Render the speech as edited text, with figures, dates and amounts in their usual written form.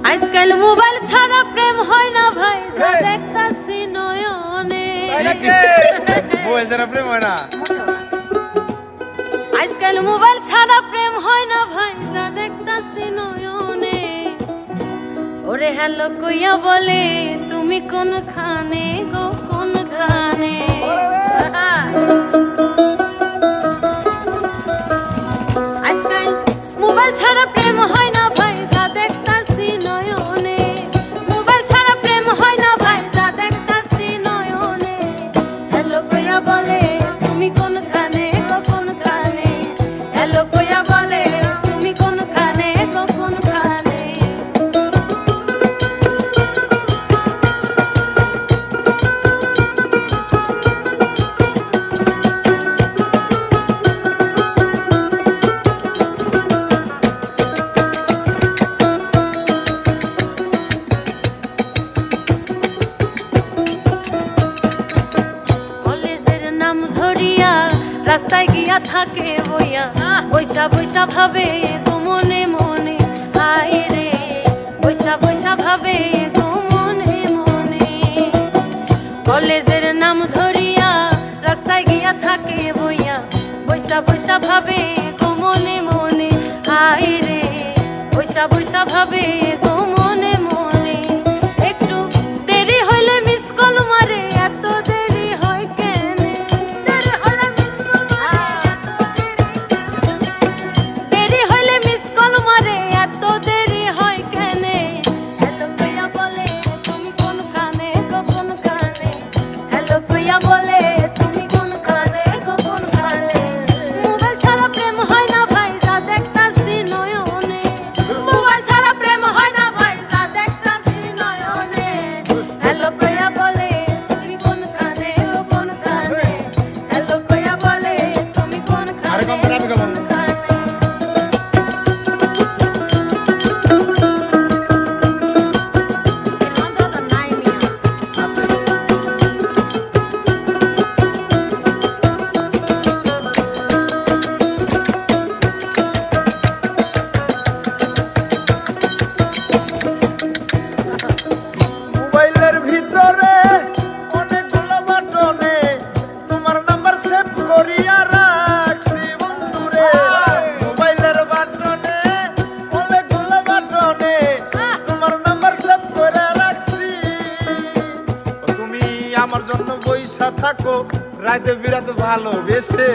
আজকাল মোবাইল ছাড়া প্রেম হয় না ভাই, যা দেখতাছি নয়নে। মোবাইল ছাড়া প্রেম হয় না? আজকাল মোবাইল ছাড়া প্রেম হয় না ভাই, যা দেখতাছি নয়নে। ওরে হ্যালো কইয়া বলে তুমি কোনখানে গো কোনখানে। আজকাল মোবাইল ছাড়া প্রেম হয় না ভাই, যা দেখতাছি নয়নে। মোবাইল ছাড়া প্রেম হয় না ভাই, যা দেখতাছি নয়নে। হ্যালো কইয়া বলে তুমি কোনখানে গো কোনখানে। হ্যালো কইয়া বলে তুমি কোনখানে গো কোনখানে। রাস্তায় গিয়া থাকে বইয়া, বৈশা বৈশা ভাবে গো মনে মনে। হায় রে বৈশা বৈশা ভাবে গো মনে মনে। কলেজের নাম ধরিয়া রাস্তায় গিয়া থাকে বইয়া, বৈশা বৈশা ভাবে গো মনে মনে। হায় রে বৈশা বৈশা ভাবে গো মনে মনে। একটু দেরি হইলে মিস কল মারে, এত দেরি হয় কেনে। দেরি হইলে মিস কল মারে, এত দেরি হয় কেনে। হ্যালো কইয়া বলে তুমি কোনখানে গো কোনখানে। হ্যালো কইয়া বলে তুমি কোনখানে গো কোনখানে। মোবাইল ছাড়া প্রেম হয় না ভাই, যা দেখতাছি নয়নে। মোবাইল ছাড়া প্রেম হয় না ভাই, যা দেখতাছি নয়নে। হ্যালো কইয়া বলে তুমি কোনখানে গো কোনখানে। হ্যালো কইয়া বলে তুমি কোনখানে গো কোনখানে। মোবাইলের ভিতরে অনেকগুলো বাটনে তোমার নাম্বার সেভ করিয়া রাখছি বন্ধুরে। মোবাইলের বাটনে অনেকগুলো বাটনে তোমার নাম্বার সেভ করে রাখছি। তুমি আমার জন্য বইসা থাকো রাতে বিরাতে ভালোবেসে।